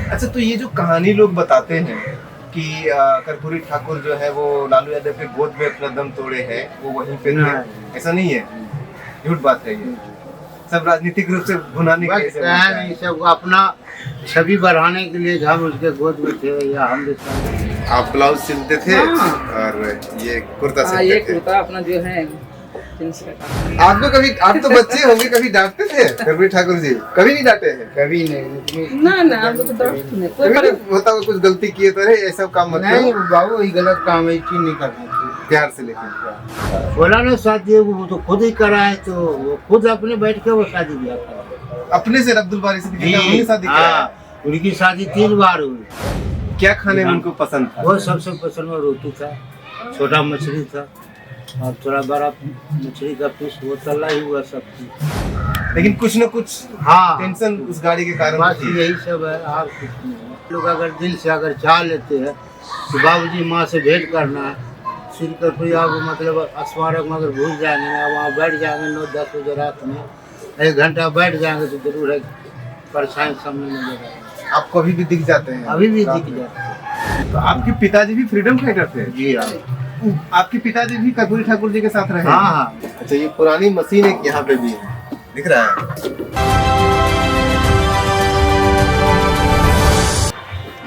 अच्छा, तो ये जो कहानी लोग बताते हैं कि कर्पूरी ठाकुर जो है वो लालू यादव के गोद में अपना दम तोड़े हैं, वो वहीं पे थे, ऐसा नहीं है? झूठ बात है ये, सब राजनीतिक रूप से भुनाने के लिए नहीं, सब अपना छवि बढ़ाने के लिए हम उसके गोद में थे या हम आप ब्लाउज सिलते थे और ये कुर्ता सिलते ये थे। कुर्ता अपना जो है जींस का काम। आपको कभी, आप तो बच्चे होंगे, कभी डांटते थे कर्पूरी ठाकुर जी? कभी नहीं डांटे हैं? कभी नहीं। ना हम लोग तो डरते नहीं, कोई कभी पर नहीं होता होगा कुछ गलती किए तो अरे ऐसा काम मत नहीं करो, बाबू, ये गलत काम है, चीज नहीं करना चाहिए। प्यार से लेकिन। बोला ना शादी वो तो खुद ही कराए, तो वो खुद अपने बैठ के वो शादी ब्याह करा। अपने से अब्दुल बारी से उन्होंने शादी किया? हाँ, उनकी शादी 3 बार हुई। क्या खाने में उनको पसंद था? वो सबसे पसंद में रोटी था, छोटा मछली था और थोड़ा बड़ा मछली का पीस, वो तला ही हुआ सब चीज। लेकिन कुछ न कुछ हाँ, टेंशन उस गाड़ी के कारण बस थी। यही सब है और कुछ नहीं है। लोग अगर दिल से अगर चाह लेते हैं कि बाबूजी माँ से भेंट करना है, श्री कर्पूरी आप मतलब स्मारक में अगर भूल जाएंगे ना, वहाँ बैठ जाएंगे 9-10 बजे रात में, 1 घंटा बैठ जाएंगे तो जरूर है परेशानी सामने नजर आएगा। आपको अभी भी दिख जाते हैं? अभी भी दिख जाते हैं। तो आपके पिताजी भी फ्रीडम फाइटर थे? जी हाँ। आपके पिताजी भी कर्पूरी ठाकुर जी के साथ रहे? हाँ हाँ। अच्छा, ये पुरानी मशीन एक यहाँ पे भी है, दिख रहा है।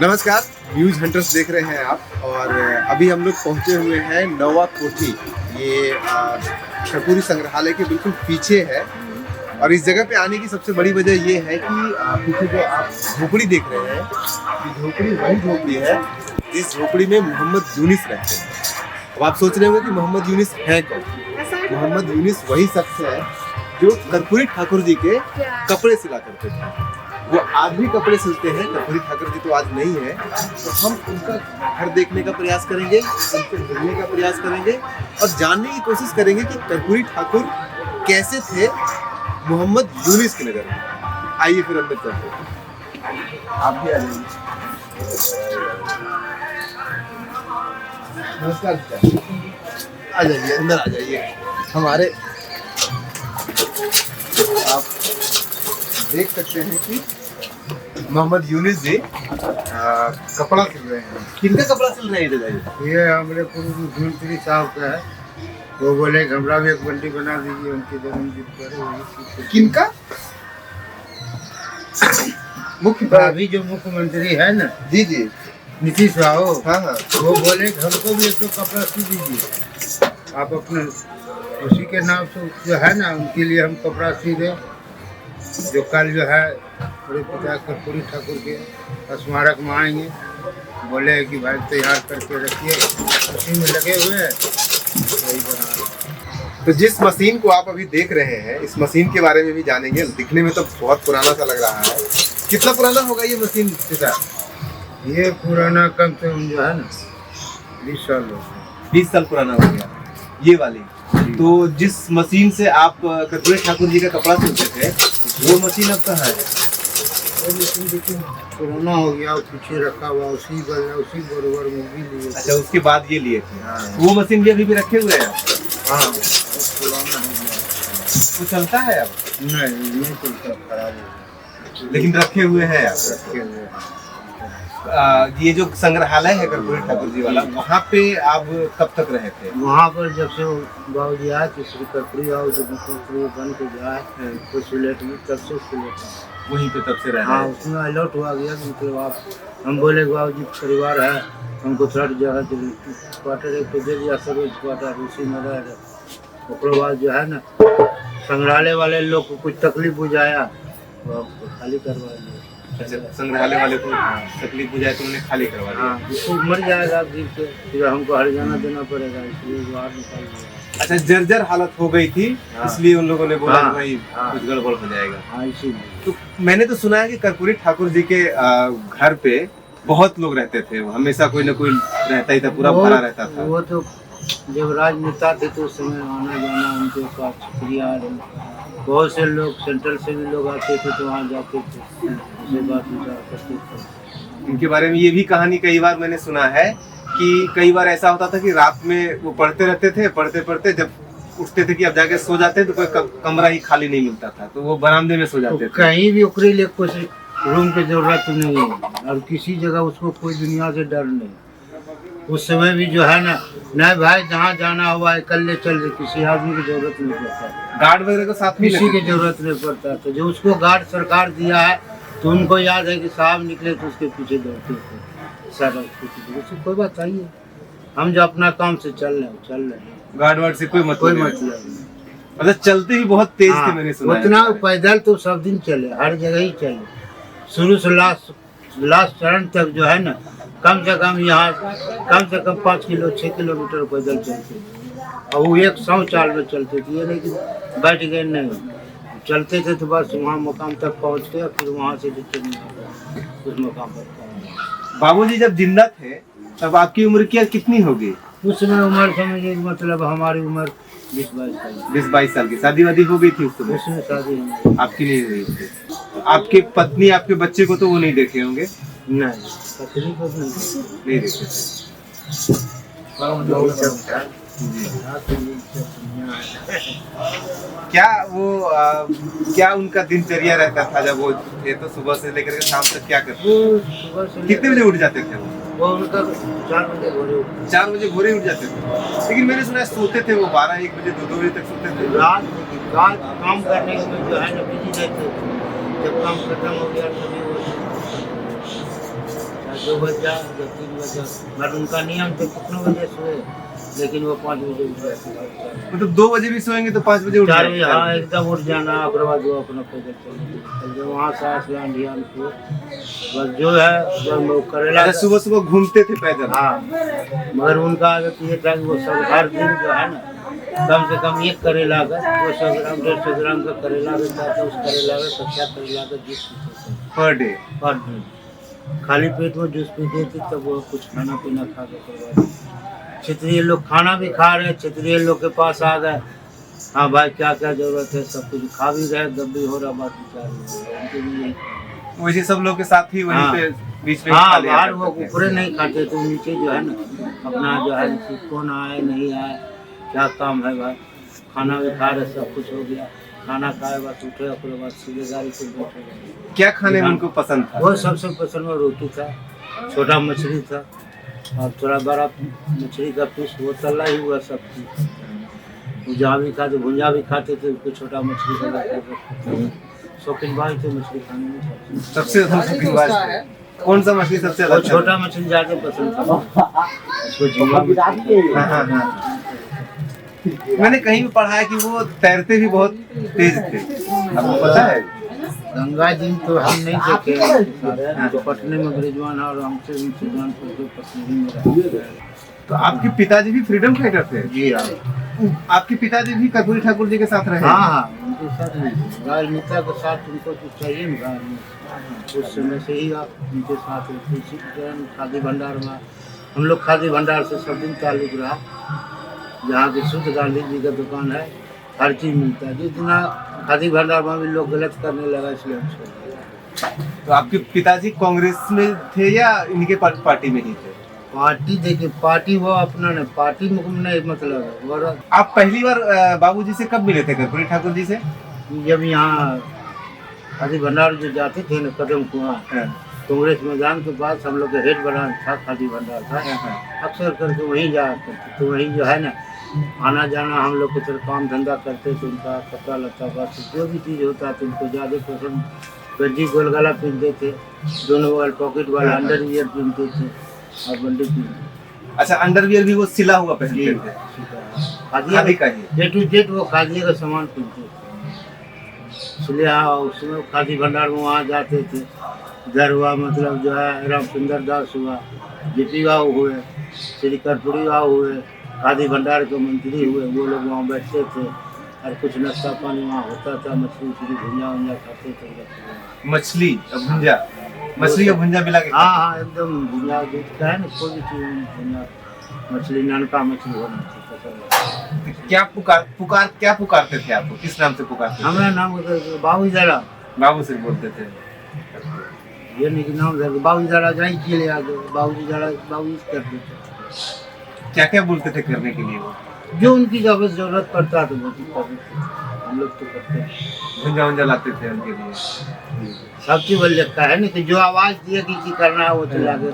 नमस्कार, न्यूज हंटर्स देख रहे हैं आप, और अभी हम लोग पहुंचे हुए हैं नवा कोठी। ये कर्पूरी संग्रहालय के बिल्कुल पीछे है, और इस जगह पे आने की सबसे बड़ी वजह ये है कि पीछे जो आप झोपड़ी देख रहे हैं, ये झोपड़ी वही झोपड़ी है जिस झोपड़ी में मोहम्मद यूनिस रहते हैं। अब आप सोच रहे होंगे कि मोहम्मद यूनिस है कौन? मोहम्मद यूनिस वही शख्स है जो कर्पूरी ठाकुर जी के कपड़े सिला करते थे। वो आज भी कपड़े सिलते हैं। कर्पूरी ठाकुर जी तो आज नहीं है, तो हम उनका घर देखने का प्रयास करेंगे, उनसे मिलने का प्रयास करेंगे और जानने की कोशिश करेंगे कि कर्पूरी ठाकुर कैसे थे मोहम्मद यूनिस की नज़र में। आइए फिर अंदर चलते हैं। आप भी आ जाइए। नमस्कार, आ जाइए, अंदर आ जाइए। हमारे आप देख सकते हैं कि मोहम्मद यूनिस जी कपड़ा सिल रहे हैं। किनका कपड़ा सिल रहे हैं? ये हमारे मंत्री साहब का है। वो बोले कि हमरा भी एक बंडी बना दीजिए उनके जन्मदिन पर। किनका? मुख्य अभी जो मुख्यमंत्री है ना, जी जी, नीतीश राव, हाँ हाँ, वो बोले कि हमको भी एक कपड़ा सी दीजिए, आप अपने उसी के नाम से जो है ना, उनके लिए हम कपड़ा सी दें, जो कल जो है मेरे पिता कर्पूरी ठाकुर के स्मारक में आएंगे। बोले कि भाई तैयार करके रखिए, उसी में लगे हुए हैं, वही बना रहे। तो जिस मशीन को आप अभी देख रहे हैं, इस मशीन के बारे में भी जानेंगे। दिखने में तो बहुत पुराना सा लग रहा है। कितना पुराना होगा ये मशीन पिता? ये पुराना कम से कम जो है ना 20 साल हो गए। 20 साल पुराना हो गया ये वाली। तो जिस मशीन से आप कर्पूरी ठाकुर जी का कपड़ा सिलते थे, वो मशीन अब कहाँ है? वो मशीन देखिए पुराना हो गया, पीछे रखा हुआ, उसी बरोबर में भी लिए। अच्छा, उसके बाद ये लिए थे। हाँ। वो मशीन भी अभी भी रखे हुए हैं? हाँ, पुराना हो गया। वो चलता है अब? नहीं चलता, खराब हो गया। लेकिन रखे हुए हैं आप। रखे हुए हैं। ये जो संग्रहालय है कर्पूरी ठाकुर जी वाला, वहाँ पे आप कब तक रहे थे? वहाँ पर जब से बाबूजी आए तो श्री कर्पूरी आओ जो मुख्यमंत्री बन के जाए तो सिलेट में, तब से सिलेट वहीं पे तब से रह हाँ, रहे हैं। उसमें अलर्ट हुआ गया। मतलब आप हम बोले बाबूजी परिवार है, हमको थोड़ा जगह क्वार्टर एक तो दे दिया, सब क्वार्टर उसी में रह रहे। उसके बाद जो है ना, संग्रहालय वाले लोग को कुछ तकलीफ बुझाया तो आपको खाली करवा दिया। अच्छा, संग्रहालय वाले को तकलीफ बुझाए तो उन्हें खाली करवा दिया। हाँ, उसको मर जाएगा दिन से, फिर हमको हरियाणा देना पड़ेगा, इसलिए बाहर निकाल दिया। अच्छा, जर्जर हालत हो गई थी, हाँ। इसलिए उन लोगों ने बोला हाँ। कि भाई हाँ। कुछ गड़बड़ हो जाएगा। हाँ, इसीलिए। तो मैंने तो सुना है कि कर्पूरी ठाकुर जी के घर पे बहुत लोग रहते थे, हमेशा कोई ना कोई रहता ही था, पूरा भरा रहता था। वो तो जब राजनेता थे तो उस समय आना जाना उनके पास शुक्रिया, बहुत से लोग सेंट्रल से भी लोग आते थे तो वहाँ जाते थे, उसे बात करते थे। इनके बारे में ये भी कहानी कई बार मैंने सुना है कि कई बार ऐसा होता था कि रात में वो पढ़ते रहते थे, पढ़ते पढ़ते जब उठते थे कि अब जाके सो जाते तो कोई कमरा ही खाली नहीं मिलता था, तो वो बरामदे में सो जाते थे। कहीं भी उकरे लिए कुछ रूम की जरूरत नहीं है और किसी जगह उसको कोई दुनिया से डर नहीं। उस समय भी जो है ना, नहीं भाई जहाँ जाना हुआ है कल ले चल रहे, किसी आदमी की जरूरत नहीं पड़ता, गार्ड वगैरह को साथ में किसी की जरूरत नहीं पड़ता। तो जो उसको गार्ड सरकार दिया है तो उनको याद है कि साहब निकले तो उसके पीछे दौड़ते थे सारा, उसके पीछे उससे कोई बात नहीं है। हम जो अपना काम से चल रहे हैं, गार्ड वार्ड से कोई कोई मतलब मतलब नहीं। मतलब चलते भी बहुत तेज थे, हाँ, मैंने सुना है। उतना पैदल तो सब दिन चले, हर जगह ही चले, शुरू से लास्ट चरण तक जो है ना, कम से कम यहाँ कम से कम 5 किलोमीटर पैदल चलते थे। और वो 100 चाल में चलते थे, ये नहीं कि बैठ गए, नहीं चलते थे। तो बस वहाँ मुकाम तक पहुँच गए, फिर वहाँ से उस मुकाम पर पहुँचे। बाबूजी जब जिंदा थे तब आपकी उम्र क्या कितनी होगी? उस समय उम्र समझिए, मतलब हमारी उम्र 20-22 साल, 20-22 साल की। शादी वादी हो गई थी उस समय? उसमें शादी नहीं। आपकी नहीं हुई थी? आपके पत्नी आपके बच्चे को तो वो नहीं देखे होंगे? नहीं, तकलीफ नहीं नहीं देखे थे। क्या वो क्या उनका दिनचर्या रहता था जब वो थे? तो सुबह से लेकर के शाम तक क्या करते? कितने बजे उठ जाते थे वो उनका 4 बजे भोरे 4 बजे भोरे उठ जाते थे। लेकिन मैंने सुना है सोते थे वो 12-1 बजे 2-2 बजे तक सोते थे। रात काम करने में जो है ना बिजी रहते थे। जब काम खत्म हो गया तभी वो 2 बज जाए, जब 3 बजे, मगर उनका नियम तो कितने बजे सोए, लेकिन वो 5 बजे उठ जाते थे। मतलब 2 बजे भी सोएंगे तो 5 बजे उठ 4 बजे, जाएंगे? हाँ एकदम उठ जाना, फिर बाद वो अपना पैदल चले वहाँ से आसमान ध्यान को बस जो है जब वो करेला। अच्छा, सुबह सुबह घूमते थे पैदल? हाँ, मगर उनका आदत ये था कि वो सब हर दिन जो है ना, कम से कम एक करेला का 200 ग्राम 150 ग्राम का करेला रहता था। उस करेला का 70 करेला का जूस पीते थे पर डे? पर दिन। खाली पेट में जूस पीते थे, तब वो कुछ खाना पीना खा के करवा। क्षेत्रीय लोग खाना भी खा रहे, क्षेत्रीय लोग के पास आ गए, हाँ भाई क्या क्या जरूरत है, सब कुछ खा भी रहे, दब भी हो रहा, बात विचार। वैसे सब लोग के साथ ही वहीं हाँ। पे बीच में हाँ, खा लिया बाहर वो करते थे। ऊपरे नहीं खाते तो नीचे जो है ना अपना जो है कौन आए नहीं आए, क्या काम है भाई, खाना भी खा रहे, सब कुछ हो गया, खाना खाए बस उठे, अपने बाद सीधे गाड़ी से बैठे गए। क्या खाने में उनको पसंद था? वो सबसे पसंद में रोटी था, छोटा मछली था और थोड़ा बड़ा मछली का पीस, वो तला ही हुआ सब चीज। वो जहाँ भी खाते, भुंजा भी खाते थे, उसको छोटा मछली का शौकीन भाई थे मछली खाने में। सबसे ज्यादा शौकीन बात है कौन सा मछली सबसे वो ज्यादा? छोटा मछली ज्यादा पसंद था, उसको झींगा मछली। हाँ, हाँ, हाँ। मैंने कहीं भी पढ़ा है कि वो तैरते भी बहुत तेज थे, आपको पता है? गंगा जी तो हम नहीं देखे, तो पटने में ब्रिजवान और हमसे सुल्तानपुर के पत्नी में रहते हैं। तो आपके पिताजी भी फ्रीडम फाइटर थे? जी हाँ। आपके पिताजी भी कर्पूरी ठाकुर जी के साथ रहे? हाँ हाँ, उनके साथ राजनेता के साथ उनको तो चाहिए ना, उस समय से ही आप उनके साथ रहते। इसी कारण खादी भंडार में हम लोग, खादी भंडार से सब दिन ताल्लुक रहा, जहाँ की शुद्ध गांधी जी का दुकान है, हर चीज़ मिलता है। जितना खादी भंडार में भी लोग गलत करने लगा, इसलिए हम छोड़ दिया। तो आपके पिताजी कांग्रेस में थे या इनके पार्टी में ही थे? पार्टी देखिए, पार्टी वो अपना नहीं, पार्टी में नहीं मतलब है। और आप पहली बार बाबूजी से कब मिले थे, कर्पूरी ठाकुर जी से? जब यहाँ खादी भंडार जो जाते थे ना कदम कुआं, कांग्रेस मैदान के पास हम लोग का हेड बना था, खादी भंडार था, अक्सर करके वहीं जाया करते। तो वहीं जो है ना आना जाना हम लोग को तरफ काम धंधा करते थे, उनका कपड़ा लत्ता बस जो भी चीज़ होता था उनको ज़्यादा पसंद। गंजी गोलगला पहनते थे, दोनों वाले पॉकेट वाला अंडरवियर पहनते थे और बंडी पहनते। अच्छा, अंडरवियर भी वो सिला हुआ पहनते थे? खादी का ही? A to Z वो खादी का सामान पहनते थे, इसलिए उसमें खादी भंडार में वहाँ जाते थे। इधर हुआ मतलब जो है राम सुंदर दास हुआ, जेपी बाबू हुए, श्री कर्पूरी बाबू हुए, खादी भंडार के मंत्री हुए, वो लोग वहाँ बैठते थे और कुछ नाश्ता पानी वहाँ होता था, मछली उछली भुंजा वुंजा खाते थे। मछली और भुंजा, मछली और भुंजा मिला के? हाँ हाँ, एकदम भुंजा दूध का है ना, कोई भी चीज़ भुंजा, मछली ननका मछली होना चाहिए। क्या पुकारते थे आपको? किस नाम से पुकारते थे? हमारा नाम बाबू जरा, बाबू से बोलते थे? ये नहीं कि नाम बाबू जरा जाई के लिए आगे, बाबू जरा बाबू करते थे। क्या क्या बोलते थे करने के लिए वो? जो उनकी जब जरूरत पड़ता तो वो करते थे। हम लोग तो करते हैं। भुंजा वुंजा लाते थे उनके लिए। सब चीज बोल लगता है ना कि जो आवाज दिए कि करना है वो तो लागे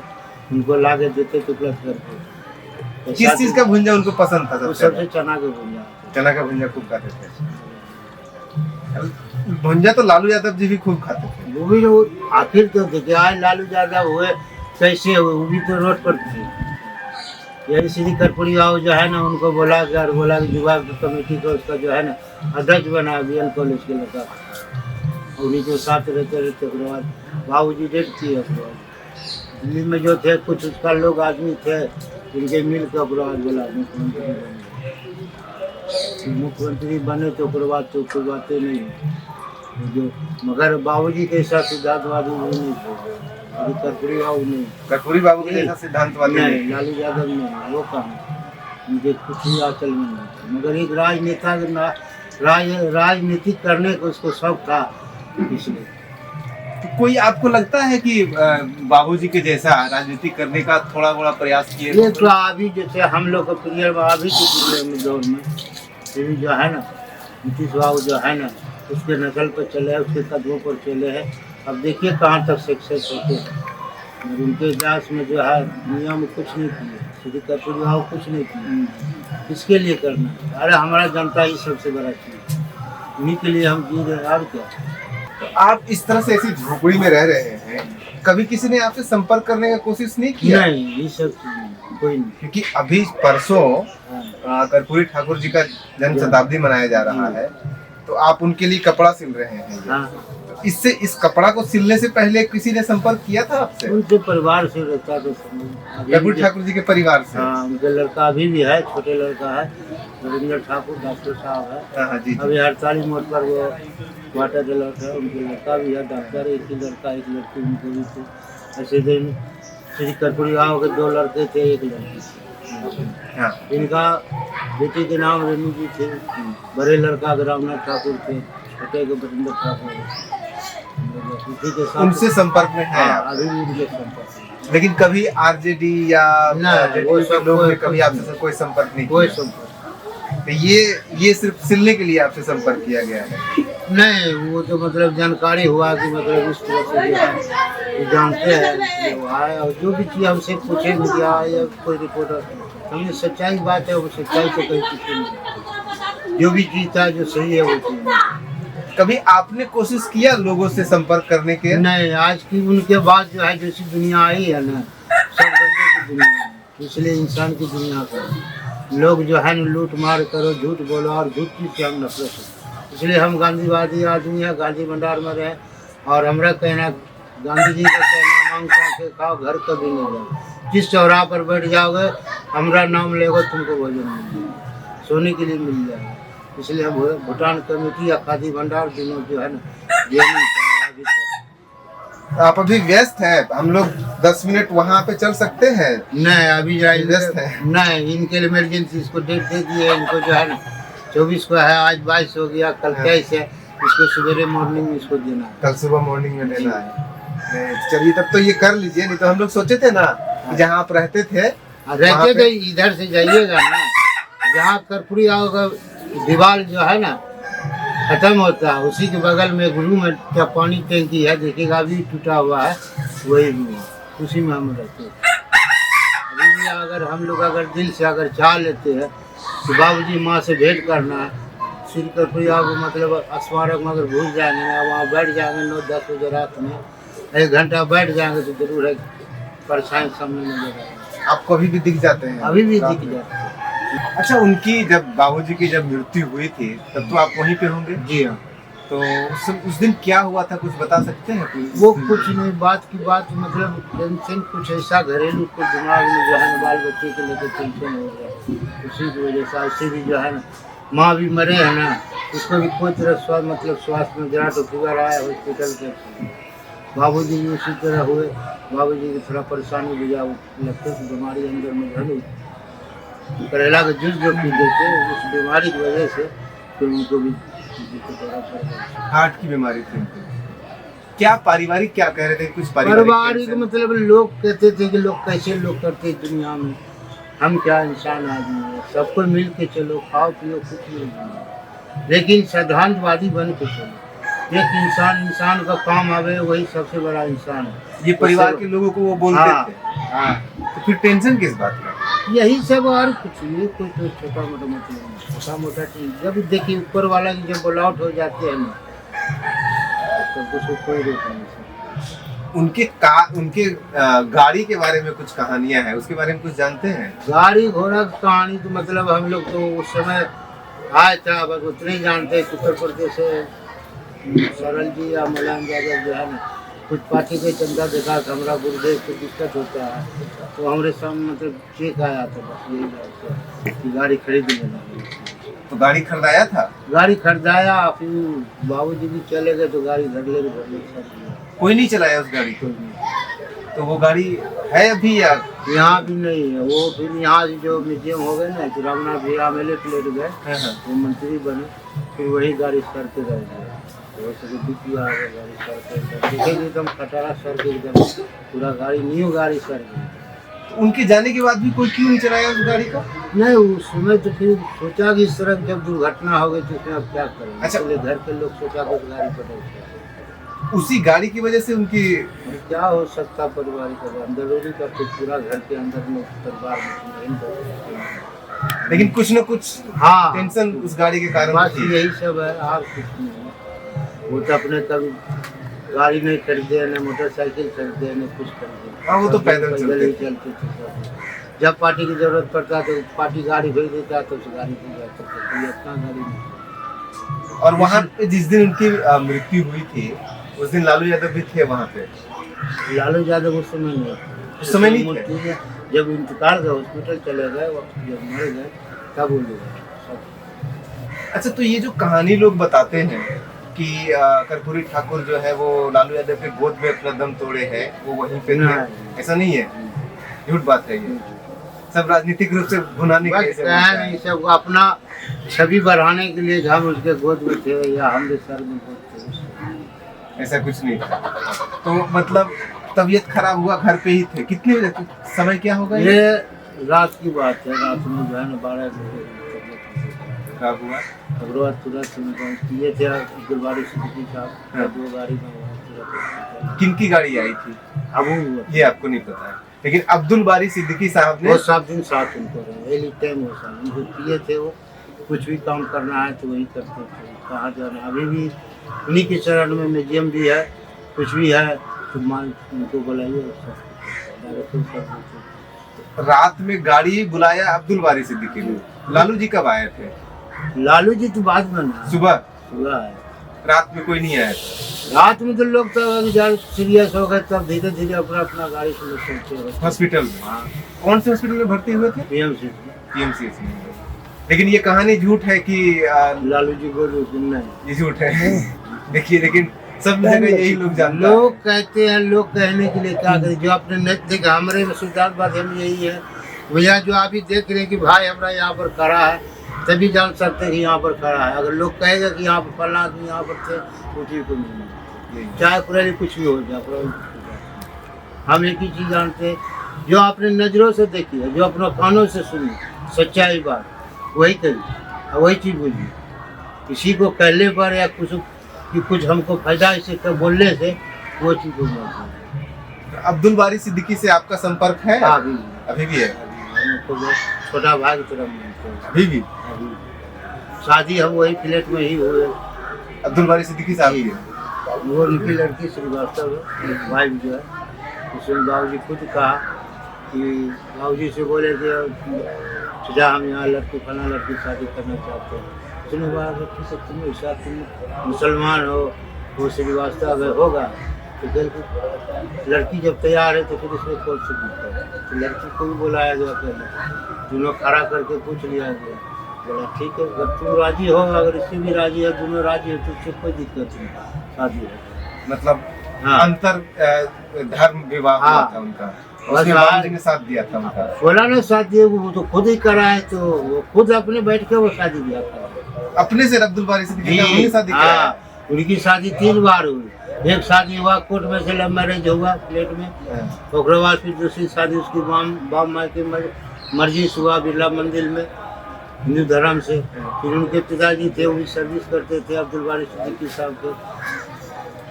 उनको लागे देते टुकड़ा करके। किस चीज का भुंजा उनको पसंद था वो सबसे सबसे चना के भुंजा। चना का भुंजा खूब खाते थे। भुंजा तो लालू यादव जी भी खूब खाते थे। वो भी जो आखिर तो देखे आज लालू यादव हुए कैसे हुए वो भी तो रोड पर थे। यही श्री कर्पूरी बाबू जो है ना उनको बोला कि युवा कमेटी का उसका जो है ना अध्यक्ष बना बीएन कॉलेज के लड़का। उन्हीं के साथ रहते रहते उसके बाद बाबू जी डेट किए। उसके बाद दिल्ली में जो थे कुछ उसका लोग आदमी थे उनके मिल के उसके बाद बोला मुख्यमंत्री बने तो उसके बाद तो कोई बातें नहीं जो मगर बाबूजी के साथ सिद्धार्थवादी नहीं थे। कर्पूरी बाबू नहीं, कर्पूरी बाबू के जैसा सिद्धांतवादी नहीं, लालू यादव नहीं, वो काम उनके कुछ ही आंचल में नहीं था। मगर एक राजनेता राजनीति करने को उसको शौक था इसलिए। तो कोई आपको लगता है कि बाबूजी के जैसा राजनीति करने का थोड़ा बड़ा प्रयास किए? ये तो अभी जैसे हम लोग का पीरियड में अभी के पीरियड में दौर में फिर जो है ना नीतीश बाबू जो है ना उसके नस्ल पर चले हैं, उसके कदमों पर चले हैं। अब देखिए कहाँ तक सक्सेस होते हैं। उनके इतिहास में जो है दुनिया में कुछ नहीं किए, श्री कर्पूरी बाबू कुछ नहीं किए। किसके लिए करना है? अरे हमारा जनता ही सबसे बड़ा चीज़, उन्हीं के लिए हम जी रहे हैं। और क्या? तो आप इस तरह से ऐसी झोपड़ी में रह रहे हैं, कभी किसी ने आपसे संपर्क करने का कोशिश नहीं किया? नहीं, ये सब कोई नहीं। क्योंकि अभी परसों कर्पूरी ठाकुर जी का जन्म शताब्दी मनाया जा रहा है, तो आप उनके लिए कपड़ा सिल रहे हैं। हाँ, तो इससे इस कपड़ा को सिलने से पहले किसी ने संपर्क किया था आपसे? उनके परिवार से रहता तो कर्पूरी ठाकुर जी के परिवार से? हाँ, उनके लड़का अभी भी है, छोटे लड़का है नरेंद्र ठाकुर, डॉक्टर साहब है। हाँ जी। अभी 48 मोड़ पर वो वाटर डिलर है, उनके लड़का भी है डॉक्टर, एक ही लड़का एक लड़की उनको भी थे। ऐसे दिन श्री कर्पूरी बाबू के 2 लड़के थे, 1 लड़की थी। हाँ। इनका बेटी के नाम रेणु जी थे, बड़े लड़का रामनाथ ठाकुर थे, छोटे के बरिंदर ठाकुर। उसी के साथ उनसे संपर्क में है? हाँ, अभी भी उनके संपर्क में। लेकिन कभी आरजेडी या वो सब लोग ने कभी आपसे कोई संपर्क नहीं कोई किया? संपर्क तो ये सिर्फ सिलने के लिए आपसे संपर्क किया गया है? नहीं, वो तो मतलब जानकारी हुआ कि मतलब इस तरह से जो है जानते हैं जो है, और जो भी चीज़ हमसे पूछे मीडिया या कोई रिपोर्टर हमें सच्चाई बात है, वो सच्चाई तो कहीं किसी नहीं। जो भी चीज़ था जो सही है वो चीज़। कभी आपने कोशिश किया लोगों से संपर्क करने के? नहीं, आज की उनके बाद जो है जैसी दुनिया आई है ना, सब बंदे की दुनिया है, इसलिए इंसान की दुनिया का लोग जो है ना लूट मार करो, झूठ बोलो और झूठ चीज़ से हम नफरत है। इसलिए हम गांधीवादी आदमी है, गांधी भंडार में रहे। और हमारा कहना गांधी जी का कहना मांग के खाओ, घर कभी नहीं जाओ। जिस चौराहा पर बैठ जाओगे हमारा नाम लेगा तुमको भोजन मिल जाएगा, सोने के लिए मिल जाएगा। इसलिए हम भूटान कमेटी या खादी भंडार दोनों जो है ना अभी तक। आप अभी व्यस्त हैं, हम लोग 10 मिनट वहाँ पे चल सकते हैं? नहीं, अभी व्यस्त है। नहीं, इनके लिए इमरजेंसी इसको डेट दे दी है। इनको जो है ना 24 को है, आज 22 हो गया, कल 23 है। इसको सवेरे मॉर्निंग में इसको देना है, कल सुबह मॉर्निंग में देना है। चलिए तब तो ये कर लीजिए, नहीं तो हम लोग सोचे थे ना कि जहाँ आप रहते थे तो इधर से जाइएगा ना, जहाँ कर्पूरी बाबू का दीवार जो है ना खत्म होता है उसी के बगल में एक रूम है, क्या पानी टैंकी है, देखिएगा अभी टूटा हुआ है, वही रूम है, उसी में हम रहते हैं। अभी भी अगर हम लोग अगर दिल से अगर चाह लेते हैं तो बाबूजी माँ से भेंट करना है, श्री कर्पूरी बाबू मतलब स्मारक में अगर भूल जाएंगे ना, वहाँ बैठ जाएंगे 9-10 बजे रात में, 1 घंटा बैठ जाएंगे तो जरूर है परेशानी सामने नजर आएगा। आपको अभी भी दिख जाते हैं? अभी भी दिख जाते हैं। अच्छा, उनकी जब बाबूजी की जब मृत्यु हुई थी तब तो आप वहीं पे होंगे? जी हाँ। तो उस दिन क्या हुआ था, कुछ बता सकते हैं? वो कुछ नहीं, बात की बात मतलब टेंशन कुछ ऐसा घरेलू कुछ दिमाग में जो है ना बाल बच्चे के लेकर टेंशन हो गया, उसी की वजह से ऐसे भी जो है ना माँ भी मरे हैं ना, उसको भी कोई तरह मतलब स्वास्थ्य में जरा तो फिगर आया हॉस्पिटल के। बाबूजी भी उसी तरह हुए, बाबूजी की थोड़ा परेशानी भी जाओ लगते बीमारी अंदर में घरेलू करेला का जूस जो पीते थे उस बीमारी की वजह से फिर उनको भी हार्ट की बीमारी थी उनको। क्या पारिवारिक क्या कह रहे थे? कुछ पारिवारिक मतलब लोग कहते थे कि लोग कैसे लोग करते हैं दुनिया में, हम क्या इंसान आदमी है, सबको मिल के चलो, खाओ पियो, कुछ नहीं। लेकिन सिद्धांतवादी बन के चलो। एक इंसान का काम आवे, वही सबसे बड़ा इंसान है। ये परिवार के लोगों को वो बोलते हाँ, थे। हाँ, तो फिर टेंशन किस बात का? यही सब और कुछ नहीं, कोई तो छोटा मोटा मतलब छोटा मोटा चीज। जब देखिए ऊपर वाला की जब ब्लॉट हो जाते हैं ना, तो कुछ कोई रोक नहीं सकता। उनके गाड़ी के बारे में कुछ कहानियां हैं, उसके बारे में कुछ जानते हैं? गाड़ी घोड़ा की कहानी तो मतलब हम लोग तो उस समय आया था, बस उतने ही जानते हैं। उत्तर प्रदेश से सरल जी या मुलायम यादव जो है ना, कुछ पार्टी के चंदा देखा था, हमारा गुरुदेव को दिक्कत होता है, तो हमारे सामने मतलब चेक आया था, बस यही बात है कि गाड़ी खरीदने लगी। तो गाड़ी खरीदाया था? गाड़ी खरीदाया, फिर बाबूजी भी चले गए तो गाड़ी घर ले सब। कोई नहीं चलाया उस गाड़ी को? कोई नहीं। तो वो गाड़ी है अभी या? यहाँ भी नहीं है वो। फिर यहाँ जो म्यूजियम हो गए ना, तो रमना भी एमएलए प्लेट गए, वो मंत्री बने, फिर वही गाड़ी सर के रह गए। तो सके दिख गया गाड़ी सर के, देखेंगे एकदम कटारा सर के, एकदम पूरा गाड़ी न्यू गाड़ी सर के। तो उनके जाने के बाद भी कोई क्यों नहीं चलाया उस गाड़ी को? नहीं, उस समय तो फिर सोचा कि इस तरह जब दुर्घटना हो गई तो इसमें अब क्या करें। अच्छा। इसलिए घर के लोग सोचा कि गाड़ी पटक। उसी गाड़ी की वजह से उनकी क्या हो सकता परिवार का अंदरूनी का, तो पूरा घर के अंदर में परिवार में। लेकिन कुछ न कुछ हाँ, टेंशन उस गाड़ी के कारण बस थी। यही सब है और कुछ नहीं है। वो तो अपने कभी गाड़ी नहीं खरीदे, न मोटरसाइकिल खरीदे, न कुछ खरीदे। हाँ, वो तो पैदल ही चलते थे सब। जब पार्टी की जरूरत पड़ता तो पार्टी गाड़ी भेज देता, तो उस गाड़ी पे जाते थे, कोई अपना गाड़ी नहीं। और वहाँ पे जिस दिन उनकी मृत्यु हुई थी, उस दिन लालू यादव भी थे वहाँ पे? लालू यादव उस समय नहीं, उस समय नहीं थे? जब इंतकाल गए, हॉस्पिटल चले गए, जब मर गए तब वो लोग। अच्छा, तो ये जो कहानी लोग बताते हैं कि कर्पूरी ठाकुर जो है वो लालू यादव के गोद में अपना दम तोड़े हैं, वो वहीं पे थे, ऐसा नहीं है? झूठ बात है ये? सब राजनीतिक रूप से भुनाने के लिए नहीं, सब अपना छवि बढ़ाने के लिए हम उसके गोद में थे या हम सर में थे, ऐसा कुछ नहीं था। तो मतलब तबीयत खराब हुआ, घर पे ही थे? कितने बजे? समय क्या होगा ये रात की बात है। रात में जो है ना 12 बजे खराब हुआ। तुरंत किए थे गुलबारी सिद्दीकी साहब, 2 गाड़ी में तुरंत। किनकी गाड़ी आई थी अब ये आपको नहीं पता है, लेकिन अब्दुल बारी सिद्दीकी साहब ने वो सब दिन साथ उनको रहे, एनी टाइम वो साथ उनको किए थे। वो कुछ भी काम करना है तो वही करते थे, कहाँ जाना। अभी भी उन्हीं के चरण में म्यूजियम भी है, कुछ भी है तो मान उनको बुलाइए। रात में गाड़ी बुलाया अब्दुल बारी सिद्दीकी ने। लालू जी कब आए थे? लालू जी तो बाद में ना, सुबह आए। रात में कोई नहीं आया था? रात में तो लोग तो जब सीरियस हो गए तब धीरे धीरे अपना अपना गाड़ी से लोग चलते हो। हॉस्पिटल में? हाँ, कौन से हॉस्पिटल में भर्ती हुए थे? PMC में। लेकिन ये कहानी झूठ है कि लालू जी बोलो नहीं, ये झूठ है? देखिए, लेकिन सब जगह यही लोग जानते हैं। लोग कहते हैं, लोग कहने के लिए क्या करें। जो आपने नेट देखा, हमारे में सिद्धार्थ बात हम यही है भैया, जो अभी देख रहे हैं कि भाई हमारा यहाँ पर खड़ा है, तभी जान सकते हैं कि यहाँ पर खड़ा है। अगर लोग कहेगा कि यहाँ पर फलना आदमी यहाँ पर थे, तो ठीक को नहीं, चाहे पुरानी कुछ भी हो जाए। हम एक ही चीज़ जानते हैं, जो आपने नज़रों से देखी है, जो अपने कानों से सुनी, सच्चाई बात वही करी, वही चीज़ बोलिए। किसी को कहने पर या कुछ हमको फायदा इसे बोलने से वो चीज़ हो जाती है। अब्दुल बारी सिद्दीकी से आपका संपर्क है? अभी भी है? तो छोटा भाई की तरफ मिलते हैं अभी भी? शादी हम वही फ्लैट में ही हुए। अब्दुल बारी सिद्दीकी साहब की? वो उनकी लड़की श्रीवास्तव है, भाई जो है। उसने बाबूजी खुद कहा कि बाबूजी से बोले कि हम यहाँ लड़की फला लड़की शादी करना चाहते हैं। उसने बोला ठीक है, तुम ऐसा तुम मुसलमान हो, वो श्रीवास्तव होगा तो बिल्कुल लड़की जब तैयार है तो फिर इसमें कौन सी दिक्कत है। तो लड़की को भी बुलाया गया, पहले दोनों खड़ा करके पूछ लिया गया। बोला ठीक है, अगर तुम राजी हो, अगर इससे भी राजी है, दोनों राजी है, तो उससे कोई दिक्कत नहीं, शादी है। मतलब हाँ, अंतर धर्म विवाह हुआ था उनका, उसने बाबूजी ने साथ दिया था उनका। बोला ना शादी वो तो खुद ही करा है, तो वो खुद अपने बैठ के वो शादी दिया था अपने से। अब्दुल बारी सिद्दीकी का उन्होंने शादी किया? उनकी शादी 3 बार हुई। एक शादी हुआ कोर्ट में से, लव मैरिज हुआ फ्लैट में, उसके बाद फिर दूसरी शादी उसकी बाम माई की मर्जी से हुआ बिरला मंदिर में। हिंदू धर्म से। फिर उनके पिताजी थे, वो भी सर्विस करते थे अब्दुल बारी सिद्दीकी साहब के।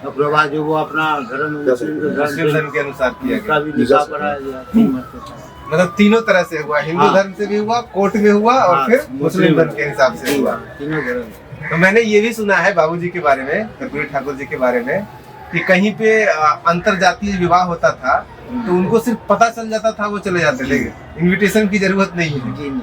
उसके बाद जो वो अपना धर्म मुस्लिम धर्म के अनुसार किया उसका भी निकाह पढ़ाया गया। मतलब तीनों तरह से हुआ, हिंदू हाँ। धर्म से भी हुआ, कोर्ट में हुआ और हाँ, फिर मुस्लिम धर्म के हिसाब से हुआ। तीनों धर्म। तो मैंने ये भी सुना है बाबूजी के बारे में, कर्पूरी ठाकुर जी के बारे में, कि कहीं पे अंतर जातीय विवाह होता था तो उनको सिर्फ पता चल जाता था, वो चले जाते थे, इनविटेशन की जरूरत नहीं है। जी नहीं,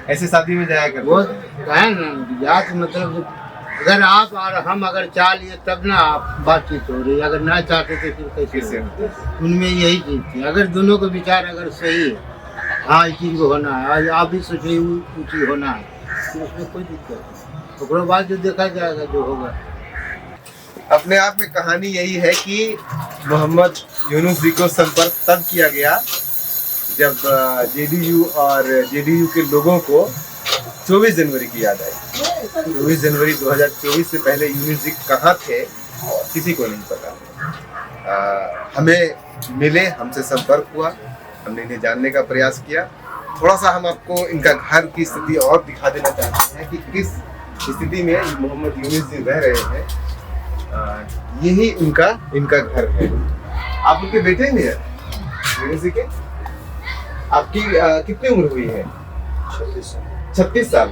ऐसे शादी में जाया करते वो थे। है ना जात मतलब अगर आप और हम अगर चाह लिए तब ना आप बातचीत हो रही, अगर ना चाहते थे फिर कैसे होते? उनमें यही चीज थी। अगर दोनों का विचार अगर सही है, हाँ इस चीज को होना है, आज आप भी सोचे ऊँची होना है, तो उसमें कोई दिक्कत नहीं। उसके बाद जो देखा जाएगा जो होगा। अपने आप में कहानी यही है कि मोहम्मद यूनुस जी को संपर्क तब किया गया जब जेडीयू और जेडीयू के लोगों को 24 जनवरी की याद आई। 24 जनवरी 2024 से पहले यूनुस जी कहाँ थे किसी को नहीं पता। हमें मिले, हमसे संपर्क हुआ, हमने इन्हें जानने का प्रयास किया। थोड़ा सा हम आपको इनका घर की स्थिति और दिखा देना चाहते हैं कि किस स्थिति में मोहम्मद यूनुस जी रह रहे हैं। यही इनका घर है। आप उनके बेटे हैं यूनुस जी के? आपकी कितनी उम्र हुई है? 36 साल।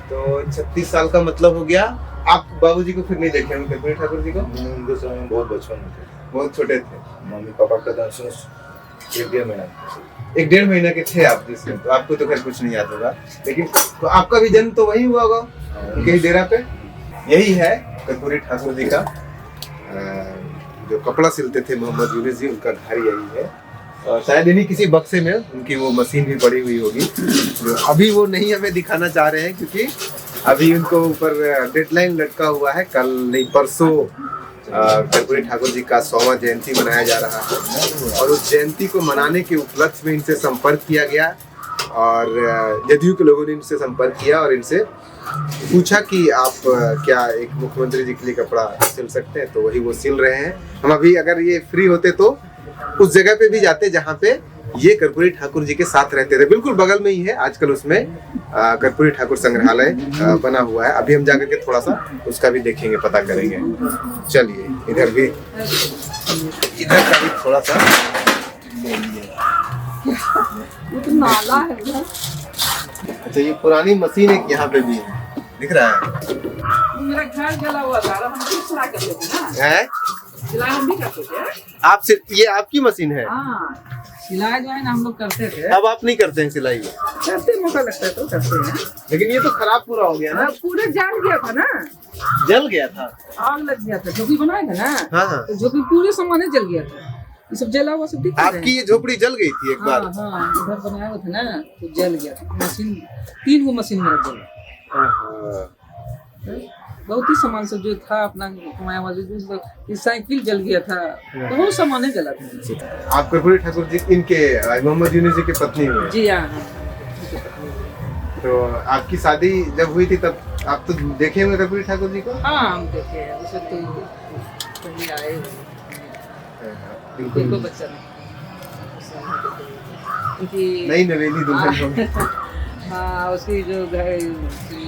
तो 36 साल का मतलब हो गया आप बाबूजी को फिर नहीं देखे होंगे, कर्पूरी ठाकुर जी को? उनके समय में बहुत बचपन में थे। बहुत छोटे थे। मम्मी पापा का दर्शन 1-1.5 महीना। 1-1.5 महीना के थे आप जिसमें, तो आपको तो खैर कुछ नहीं याद होगा, लेकिन तो आपका भी जन्म तो वही हुआ होगा उनके ही डेरा पे। यही है कर्पूरी ठाकुर जी का जो कपड़ा सिलते थे मोहम्मद यूनुस जी, उनका घर यही है। और शायद इन्हीं किसी बक्से में उनकी वो मशीन भी पड़ी हुई होगी। अभी वो नहीं हमें दिखाना चाह रहे हैं क्योंकि अभी उनको ऊपर डेडलाइन लटका हुआ है। कल नहीं परसों कर्पूरी ठाकुर जी का 100वां जयंती मनाया जा रहा है और उस जयंती को मनाने के उपलक्ष्य में इनसे संपर्क किया गया और जदयू के लोगों ने इनसे संपर्क किया और इनसे पूछा कि आप क्या एक मुख्यमंत्री जी के लिए कपड़ा सिल सकते हैं, तो वही वो सिल रहे हैं। हम अभी अगर ये फ्री होते तो उस जगह पे भी जाते जहाँ पे ये कर्पूरी ठाकुर जी के साथ रहते थे, बिल्कुल बगल में ही है। आजकल उसमें कर्पूरी ठाकुर संग्रहालय बना हुआ है। अभी हम जाकर के थोड़ा सा उसका भी देखेंगे, पता करेंगे। चलिए इधर का भी थोड़ा सा वो तो नाला है उधर। अच्छा, ये पुरानी मशीन एक यहाँ पे भी है, दिख रहा है। मेरा घर जला हुआ था, हम भी सिलाई करते थे ना। है? सिलाई हम भी करते थे। आप ये आपकी मशीन है? हाँ, सिलाई जो है ना हम लोग करते थे। अब आप नहीं करते हैं सिलाई? करते, मौका लगता है तो करते हैं। लेकिन ये तो खराब पूरा हो गया ना। पूरे जल गया था ना, जल गया था, आग लग गया था। झोपड़ी बनाया था ना, हाँ हाँ। तो झोपड़ी पूरे सामान जल गया था। ये सब जला हुआ सब दिख रहा है। आपकी ये झोपड़ी जल गई थी एक बार? हाँ हाँ, इधर बनाया हुआ था ना तो जल गया था। मशीन 3 गो मशीन मेरा जला। हाँ। बहुत ही सामान सब जो था अपना कमाया हुआ, जो साइकिल जल गया था, बहुत सामान जला था। आप कर्पूरी ठाकुर जी इनके मोहम्मद यूनुस जी की पत्नी हुए? जी हाँ। तो आपकी शादी जब हुई थी तब आप तो देखे हुए कर्पूरी ठाकुर जी को? हाँ हम देखे हैं, उसे तो पहले आए देखो बच्चा उनकी नई नवेली दुल्हन होगी। हाँ, उसकी जो घर उनकी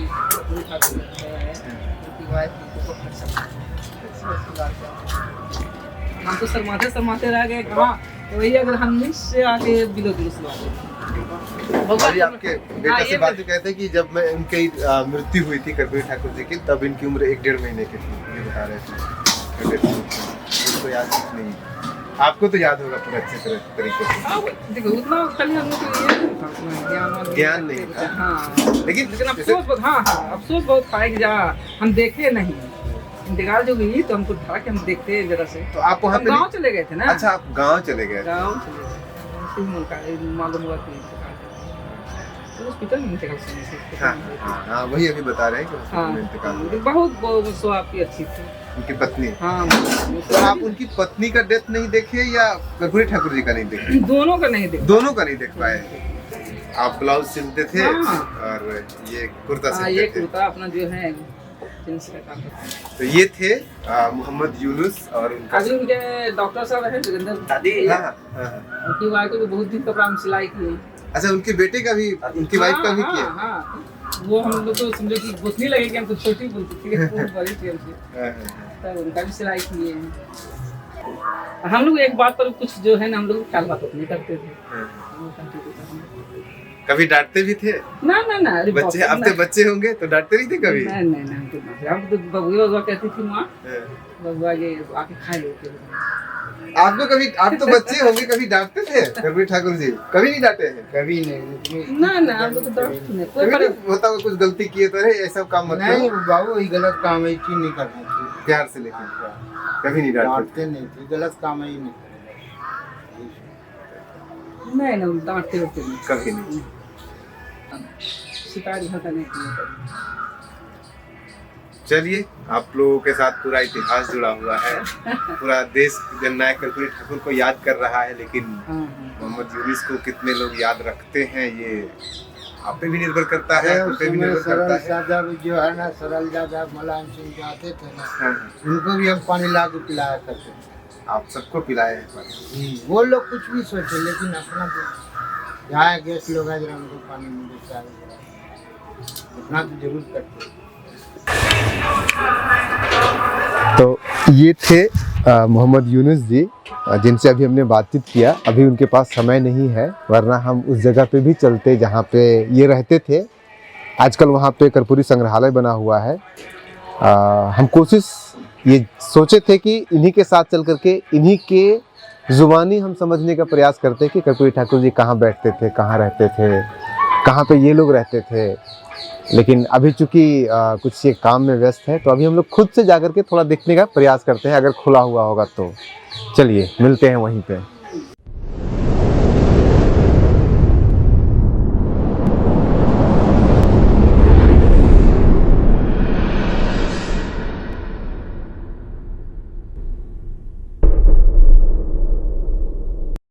वाइफ हम तो शर्माते रह गए। कहाँ तो वही अगर हम से आके बिलो अभी आपके बेटा से बात कहते हैं कि जब मैं उनकी मृत्यु हुई थी कर्पूरी ठाकुर जी की, तब इनकी उम्र 1-1.5 महीने की थी, ये बता रहे थे। तो याद नहीं, आपको तो याद होगा पूरा अच्छे तरीके से। देखो उतना खाली हम लोग को ज्ञान नहीं था। हाँ, लेकिन अफसोस बहुत, हाँ अफसोस बहुत था कि जहाँ हम देखे नहीं। इंतकाल जो हुई तो हमको था कि हम देखते जरा से। तो आप वहाँ पे गाँव चले गए थे ना। अच्छा, आप गाँव चले गए? गाँव चले गए, मालूम हुआ कि हॉस्पिटल में इंतकाल से। हाँ, वही अभी बता रहे हैं कि हॉस्पिटल में इंतकाल हुआ। बहुत स्वाब की अच्छी थी उनकी पत्नी। हाँ, तो आप उनकी पत्नी का डेथ नहीं देखे या कर्पूरी ठाकुर जी का नहीं देखे? दोनों का नहीं देखा। दोनों का नहीं देख पाए। आप ब्लाउज सिलते थे और ये कुर्ता हाँ, सिलते ये थे। कुर्ता अपना जो है जींस का काम करते हैं। तो ये थे मोहम्मद यूनुस और उनका अभी उनके डॉक्टर साहब हैं जोगिंदर दादी, हाँ, हाँ, उनकी वाइफ को भी बहुत दिन कपड़ा हम सिलाई किए। अच्छा, उनके बेटे का भी, उनकी वाइफ का भी हाँ, किया? हाँ, वो हम लोग तो समझो कि घुसने लगे कि हम तो छोटी बोलती थी, बहुत बड़ी थी हमसे, हाँ, हाँ, तब उनका भी सिलाई किए हैं। हम लोग एक बात पर कुछ जो है ना, हम लोग ख्याल बात नहीं करते थे। हाँ। वो करते थे हम लोग। कभी डांटते भी थे? ना ना ना, अरे बच्चे, बाप अब रे, तो बच्चे होंगे तो डांटते नहीं थे कभी? नहीं नहीं नहीं, हमको नहीं। हम तो बबुआ कहती थी माँ, हाँ। बबुआ ये आके खा लेते थे। आपको कभी, आप तो बच्चे होंगे, कभी डांटते थे कर्पूरी ठाकुर जी? कभी नहीं डांटे हैं? कभी नहीं। ना ना, हम लोग तो डांटते नहीं। कोई कभी बड़े नहीं होता होगा कुछ गलती किए तो, अरे ऐसा काम मत नहीं करो, बाबू, ये गलत काम है, ये चीज नहीं करना चाहिए। प्यार से, लेकिन कभी नहीं डांटते? डांटते नहीं थे, गलत काम है, ये नहीं करना। नहीं ना, डांटते होते नहीं, कभी नहीं। शिकारी होता नहीं किया। चलिए, आप लोगों के साथ पूरा इतिहास जुड़ा हुआ है, पूरा देश जननायक कर्पूरी ठाकुर को याद कर रहा है, लेकिन हाँ हाँ, मोहम्मद यूनुस को कितने लोग याद रखते हैं ये आप पे भी निर्भर करता है, उन पे भी निर्भर करता सरल है। सादा जो है ना, सरल दादा मुलायम सिंह जो आते थे ना, हाँ, उनको भी हम पानी ला के पिलाया करते थे। आप सबको पिलाए हैं पानी। वो लोग कुछ भी सोचे, लेकिन अपना तो यहाँ गेस्ट लोग हैं, जरा उनको पानी मिल जाए, उतना तो जरूर करते। तो ये थे मोहम्मद यूनुस जी, जिनसे अभी हमने बातचीत किया। अभी उनके पास समय नहीं है, वरना हम उस जगह पे भी चलते जहाँ पे ये रहते थे। आजकल वहाँ पे कर्पूरी संग्रहालय बना हुआ है। हम कोशिश ये सोचे थे कि इन्हीं के साथ चल करके इन्हीं के ज़ुबानी हम समझने का प्रयास करते कि कर्पूरी ठाकुर जी कहाँ बैठते थे, कहाँ रहते थे, कहाँ पे ये लोग रहते थे। लेकिन अभी चूंकि कुछ ये काम में व्यस्त है, तो अभी हम लोग खुद से जाकर के थोड़ा देखने का प्रयास करते हैं, अगर खुला हुआ होगा तो। चलिए मिलते हैं वहीं पे।